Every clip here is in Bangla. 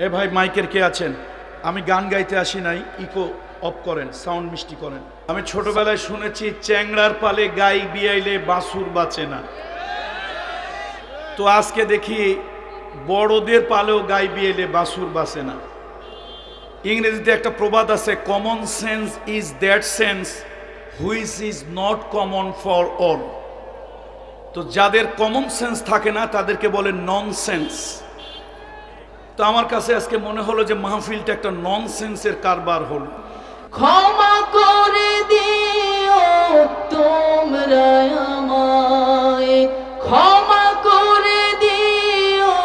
এ ভাই মাইকের কে আছেন? আমি গান গাইতে আসি নাই, ইকো অফ করেন, সাউন্ড মিষ্টি করেন। আমি ছোটবেলায় শুনেছি চ্যাংড়ার পালে গাই বিয়াইলে বাছুর বাঁচে না। তো আজকে দেখি বড়দের পালেও গাই বিয়াইলে বাছুর বাঁচে না। ইংরেজিতে একটা প্রবাদ আছে, common sense is that sense which is not common for all. তো যাদের কমন সেন্স থাকে না তাদেরকে বলে নন সেন্স। তো আমার কাছে আজকে মনে হলো যে মাহফিলটা একটা নন সেন্সের কারবার হলো। ক্ষমা করে দিও তোমরা আমায়, ক্ষমা করে দিও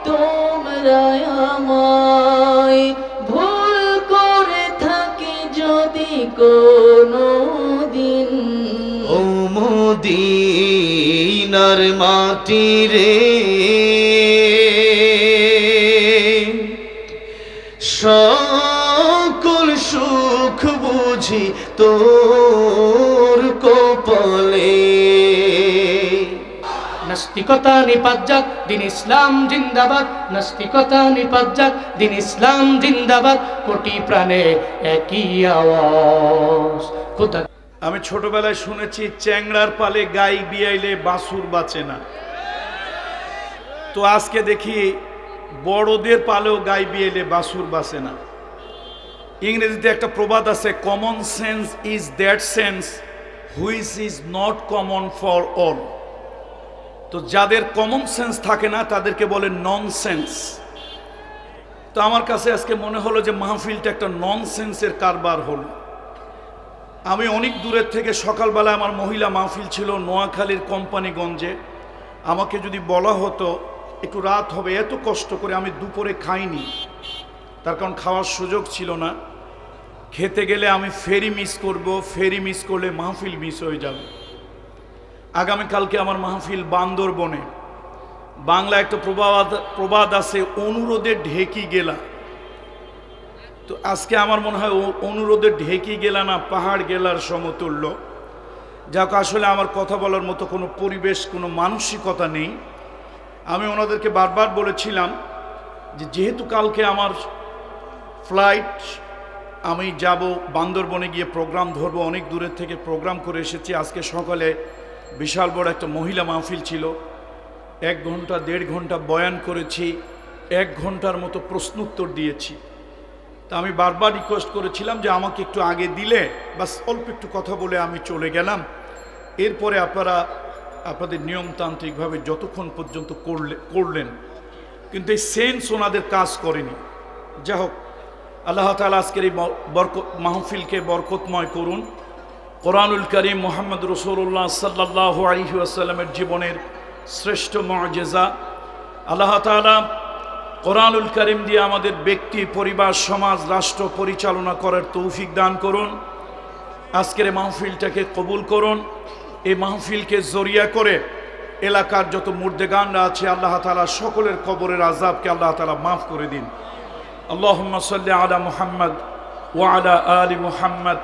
তোমরা আমায়, ভুল করে থাকি যদি কোনো দিন। ও মদিনার মাটি রে, সকল সুখ বুঝি তোর কপালে। নাস্তিকতা নিপাত যাক, দিন ইসলাম জিন্দাবাদ। নাস্তিকতা নিপাত যাক, দিন ইসলাম জিন্দাবাদ। কোটি প্রাণে একই আওয়াজ। খোদা আমি ছোটবেলায় শুনেছি চ্যাংড়ার পালে গাই বিয়াইলে বাছুর বাঁচে না। তো আজকে দেখি বড়দের পালেও গাই বিয়াইলে বাছুর বাঁচে না। ইংরেজিতে একটা প্রবাদ আছে, common sense is that sense which is not common for all. তো যাদের কমন সেন্স থাকে না তাদেরকে বলে নন সেন্স। তো আমার কাছে আজকে মনে হলো যে মাহফিলটা একটা নন সেন্সের কারবার হলো। আমি অনেক দূরের থেকে সকালবেলা আমার মহিলা মাহফিল ছিল নোয়াখালীর কোম্পানিগঞ্জে। আমাকে যদি বলা হতো একটু রাত হবে, এত কষ্ট করে আমি দুপুরে খাইনি, তার কারণ খাওয়ার সুযোগ ছিল না। খেতে গেলে আমি ফেরি মিস করব, ফেরি মিস করলে মাহফিল মিস হয়ে যাবে। আগামীকালকে আমার মাহফিল বান্দরবনে। বাংলা একটা প্রবাদ আছে, অনুরোধে ঢেকি গেলা। তো আজকে আমার মনে হয় অনুরোধে ঢেকি গেলা না, পাহাড় গেলার সমতুল্য। যাক, আসলে আমার কথা বলার মতো কোনো পরিবেশ, কোনো মানসিকতা নেই। আমি ওনাদেরকে বারবার বলেছিলাম যে যেহেতু কালকে আমার ফ্লাইট, আমি যাব বান্দরবনে গিয়ে প্রোগ্রাম ধরবো। অনেক দূরের থেকে প্রোগ্রাম করে এসেছি। আজকে সকালে বিশাল বড় একটা মহিলা মাহফিল ছিল, 1 ঘন্টা 1.5 ঘন্টা বয়ান করেছি, 1 ঘন্টার মতো প্রশ্নোত্তর দিয়েছি। তা আমি বারবার রিকোয়েস্ট করেছিলাম যে আমাকে একটু আগে দিলে বাস অল্প একটু কথা বলে আমি চলে গেলাম, এরপরে আপনারা আপনাদের নিয়মতান্ত্রিকভাবে যতক্ষণ পর্যন্ত করলেন। কিন্তু এই সেন্স ওনাদের কাজ করেনি। যাই হোক, আল্লাহ তাআলা আজকের এই মাহফিলকে বরকতময় করুন। কোরআনুল কারীম মুহাম্মদ রাসূলুল্লাহ সাল্লাল্লাহু আলাইহি ওয়াসাল্লামের জীবনের শ্রেষ্ঠ মুআজিজা। আল্লাহ তাআলা কোরআনুল কারীম দিয়ে আমাদের ব্যক্তি, পরিবার, সমাজ, রাষ্ট্র পরিচালনা করার তৌফিক দান করুন। আজকের এই মাহফিলটাকে কবুল করুন। এই মাহফিলকে জরিয়া করে এলাকার যত মুর্দেগানরা আছে আল্লাহ তাআলা সকলের কবরের আযাবকে আল্লাহ তাআলা মাফ করে দিন। আল্লাহুম্মা সাল্লি আলা মুহাম্মদ ওয়া আলা আলি মুহাম্মদ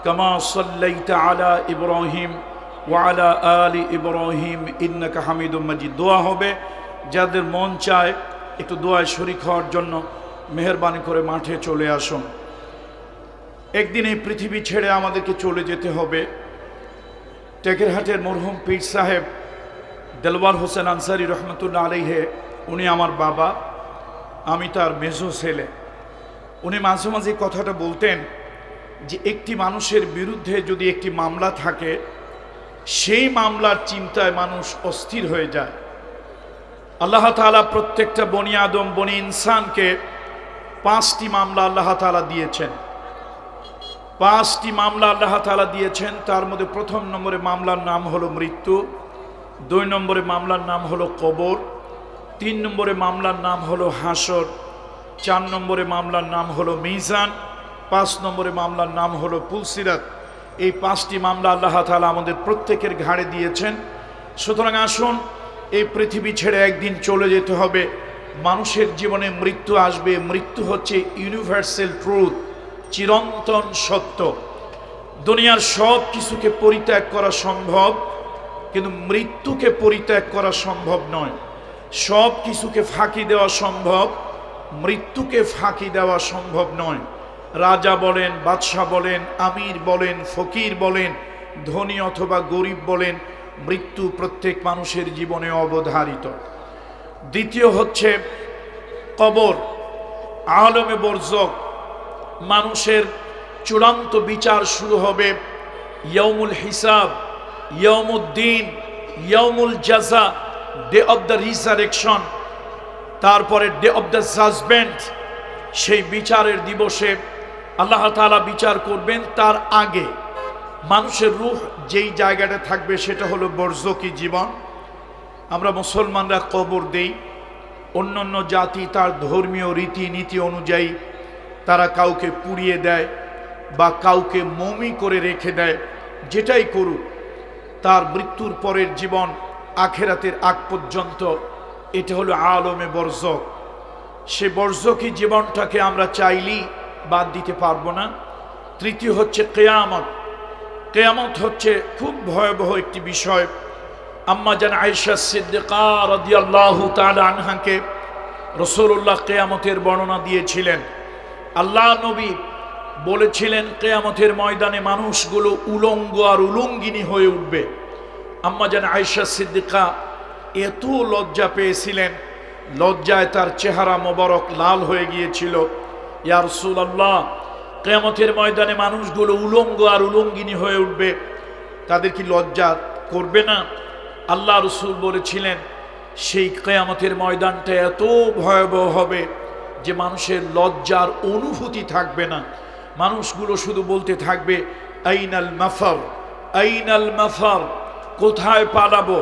কামা সাল্লাইতা আলা ইব্রাহিম ওয়া আলা আলি ইব্রাহিম ইন্নাকা হামিদুম মাজিদ। দোয়া হবে, যাদের মন চায় একটু দোয়ায় শরীক হওয়ার জন্য মেহেরবানি করে মাঠে চলে আসুন। একদিন এই পৃথিবী ছেড়ে আমাদেরকে চলে যেতে হবে। টেকেরহাটের মরহুম পীর সাহেব দেলওয়ার হোসেন আনসারী রহমতুল্লাহ আলাইহে, উনি আমার বাবা, আমি তার মেজো ছেলে। উনি মাঝে মাঝে কথাটা বলতেন যে একটি মানুষের বিরুদ্ধে যদি একটি মামলা থাকে, সেই মামলার চিন্তায় মানুষ অস্থির হয়ে যায়। আল্লাহ তাআলা প্রত্যেকটা বনি আদম, বনি ইনসানকে 5টি মামলা আল্লাহ তাআলা দিয়েছেন। 5টি মামলা আল্লাহ তাআলা দিয়েছেন। তার মধ্যে 1 নম্বরে মামলার নাম হলো মৃত্যু, 2 নম্বরে মামলার নাম হলো কবর, 3 নম্বরে মামলার নাম হলো হাসর, 4 নম্বরে মামলার নাম হলো মিজান, 5 নম্বরে মামলার নাম হলো পুলসিরাত। এই 5টি মামলা আল্লাহ তাআলা আমাদের প্রত্যেকের ঘাড়ে দিয়েছেন। সুতরাং আসুন, এই পৃথিবী ছেড়ে একদিন চলে যেতে হবে। মানুষের জীবনে মৃত্যু আসবে। মৃত্যু হচ্ছে ইউনিভার্সাল ট্রুথ, চিরন্তন সত্য। দুনিয়ার সব কিছুকে পরিত্যাগ করা সম্ভব, কিন্তু মৃত্যুকে পরিত্যাগ করা সম্ভব নয়। সব কিছুকে ফাঁকি দেওয়া সম্ভব, মৃত্যুকে ফাঁকি দেওয়া সম্ভব নয়। রাজা বলেন, বাদশাহ বলেন, আমির বলেন, ফকির বলেন, ধনী অথবা গরিব বলেন, মৃত্যু প্রত্যেক মানুষের জীবনে অবধারিত। দ্বিতীয় হচ্ছে কবর, আলমে বরজক, মানুষের চূড়ান্ত বিচার শুরু হবে ইয়াউমুল হিসাব, ইয়াউমুদ্দিন, ইয়াউমুল জাযা, ডে অফ দ্য রিসারেকশন, তারপরে ডে অফ দ্য জাজমেন্ট। সেই বিচারের দিবসে আল্লাহ তাআলা বিচার করবেন। তার আগে মানুষের রূহ যেই জায়গাটা থাকবে সেটা হলো বরজকি জীবন। আমরা মুসলমানরা কবর দেই, অন্যান্য জাতি তার ধর্মীয় রীতিনীতি অনুযায়ী তারা কাউকে পুড়িয়ে দেয় বা কাউকে মমি করে রেখে দেয়। যেটাই করুক, তার মৃত্যুর পরের জীবন আখেরাতের আগ পর্যন্ত এটা হলো আলমে বরজক। সে বরজকি জীবনটাকে আমরা চাইলেই বাদ দিতে পারবো না। তৃতীয় হচ্ছে কিয়ামত। কিয়ামত হচ্ছে খুব ভয়াবহ একটি বিষয়। আম্মা জান আয়েশা সিদ্দিকা রাদিয়াল্লাহু তাআলা আনহাকে রাসূলুল্লাহ কিয়ামতের বর্ণনা দিয়েছিলেন। আল্লাহ নবী বলেছিলেন কিয়ামতের ময়দানে মানুষগুলো উলঙ্গ আর উলঙ্গিনী হয়ে উঠবে। আম্মা জান আয়েশা সিদ্দিকা এত লজ্জা পেয়েছিলেন, লজ্জায় তার চেহারা মোবারক লাল হয়ে গিয়েছিল। ইয়া রাসূলুল্লাহ, কিয়ামতের ময়দানে মানুষগুলো উলঙ্গ আর উলঙ্গিনী হয়ে উঠবে, তাদের কি লজ্জা করবে না? আল্লাহ রাসূল বলেছিলেন সেই কিয়ামতের ময়দানটা এত ভয়াবহ হবে যে মানুষের লজ্জার অনুভূতি থাকবে না। মানুষগুলো শুধু বলতে থাকবে আইনাল মাফার, আইনাল মাফার, কোথায় পালাবো,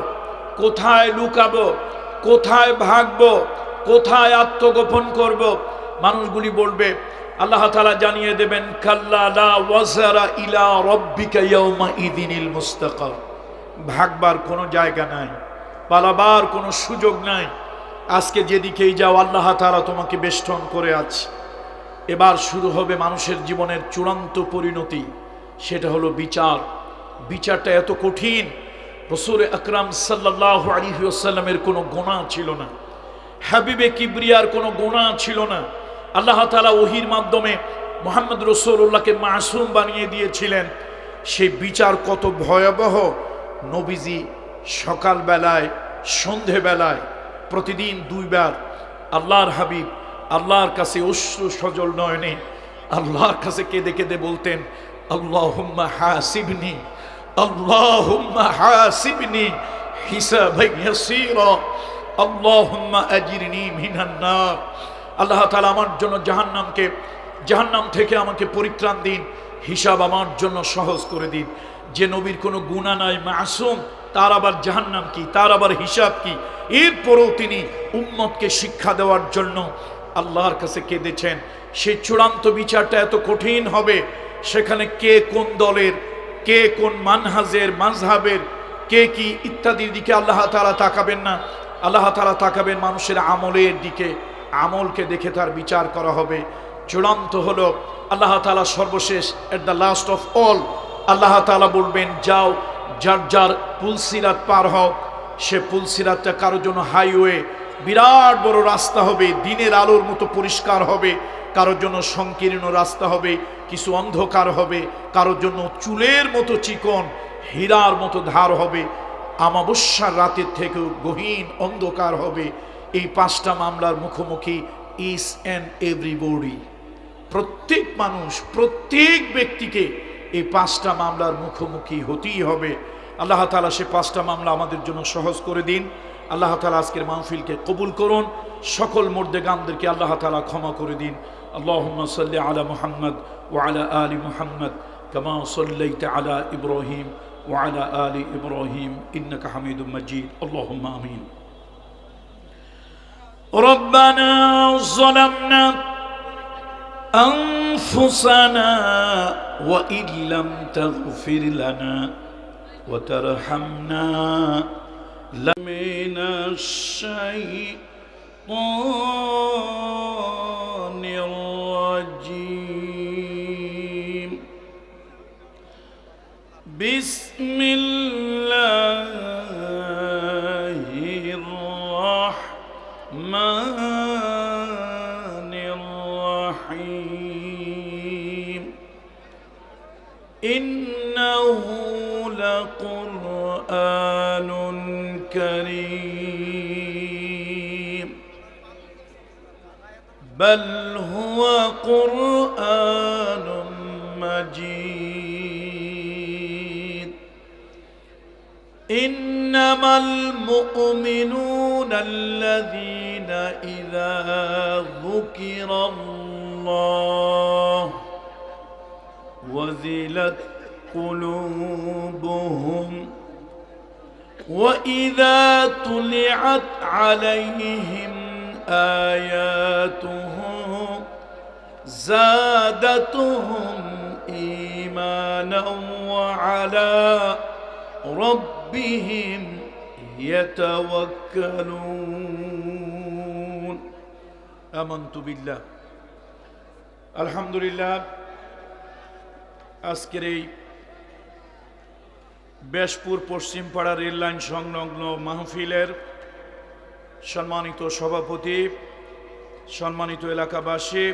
কোথায় লুকাবো, কোথায় ভাগবো, কোথায় আত্মগোপন করব। মানুষগুলি বলবে, আল্লাহ তাআলা জানিয়ে দেবেন কাল্লা লা ওয়াজারা ইলা রাব্বিকা ইয়াওমা ইযিনিল মুস্তাকার। ভাগবার কোনো জায়গা নাই, পালাবার কোনো সুযোগ নাই। আজকে যেদিকেই যাও আল্লাহ তাআলা তোমাকে বেষ্টন করে আছে। এবার শুরু হবে মানুষের জীবনের চূড়ান্ত পরিণতি, সেটা হলো বিচার। বিচারটা এত কঠিন, রাসূল আকরাম সাল্লাল্লাহু আলাইহি ওয়াসাল্লামের কোনো গুনাহ ছিল না, হাবিবে কিবরিয়ার কোনো গুনাহ ছিল না। আল্লাহ তাআলা ওহীর মাধ্যমে মুহাম্মদ রাসূলুল্লাহকে মাসুম বানিয়ে দিয়েছিলেন। সেই বিচার কত ভয়াবহ! নবীজি সকালবেলায়, সন্ধেবেলায় প্রতিদিন দুইবার আল্লাহর হাবিব আল্লাহর কাছে অশ্রু সজল নয়নে আল্লাহর কাছে কেঁদে কেঁদে বলতেন, আল্লাহুম্মা হাসিবনি, আল্লাহুম্মা হাসিবনি হিসাবান ইয়াসীরা, আল্লাহুম্মা আজিরনি মিনান নার। আল্লাহ তাআলা আমার জন্য জাহান্নাম থেকে আমাকে পরিত্রাণ দিন, হিসাব আমার জন্য সহজ করে দিন। যে নবীর কোনো গুনাহ নাই, মাসুম, তার আবার জাহান্নাম কি, তার আবার হিসাব কি? এরপরেও তিনি উম্মতকে শিক্ষা দেওয়ার জন্য আল্লাহর কাছে কেঁদেছেন। সেই চূড়ান্ত বিচারটা এত কঠিন হবে, সেখানে কে কোন দলের, কে কোন মানহাজের, মাযহাবের, কে কি ইত্যাদির দিকে আল্লাহ তাআলা তাকাবেন না। আল্লাহ তাআলা তাকাবেন মানুষের আমলের দিকে। আমলকে দেখে তার বিচার করা হবে। চূড়ান্ত হলো আল্লাহ তাআলা সর্বশেষ, at the last of all, Allah Taala বলবেন যাও, যার যার পুলসিরাত পার হও। সে পুলসিরাতটা কারোর জন্য হাইওয়ে, বিরাট বড় রাস্তা হবে, দিনের আলোর মতো পরিষ্কার হবে। কারোর জন্য সংকীর্ণ রাস্তা হবে, কিছু অন্ধকার হবে। কারোর জন্য চুলের মতো চিকন, হীরার মতো ধার হবে। আমাবস্যার রাতের থেকেও গহীন অন্ধকার হবে। এই পাঁচটা মামলার মুখোমুখি ইচ অ্যান্ড এভরিবডি, প্রত্যেক মানুষ, প্রত্যেক ব্যক্তিকে এই পাঁচটা মামলার মুখোমুখি হতেই হবে। আল্লাহ তাআলা সে পাঁচটা মামলা আমাদের জন্য সহজ করে দিন। আল্লাহ তাআলা আজকের মাহফিলকে কবুল করুন। সকল মুর্দেগানদেরকে আল্লাহ তাআলা ক্ষমা করে দিন। আল্লাহুম্মা সাল্লি আলা মুহাম্মদ ওয়া আলা আলি মুহাম্মদ কামা সাল্লাইতা আলা ইব্রাহিম ওয়া আলা আলি ইব্রাহিম ইন্নাকা হামিদুম মাজিদ। আল্লাহুম্মা আমিন। ربنا ظلمنا أنفسنا وإن لم تغفر لنا وترحمنا من الشيطان الرجيم. بسم الله الرحمن الرحيم إنه لقرآن كريم بل هو قرآن مجيد إنما المؤمنون الذين إذا ذكر الله وزلت قلوبهم وإذا تلعت عليهم آياته زادتهم إيمانا وعلى ربهم يتوكلون آمنت بالله الحمد لله আজকের এই বেশপুর পশ্চিমপাড়া রেললাইন সংলগ্ন মাহফিলের সম্মানিত সভাপতি, সম্মানিত এলাকাবাসী,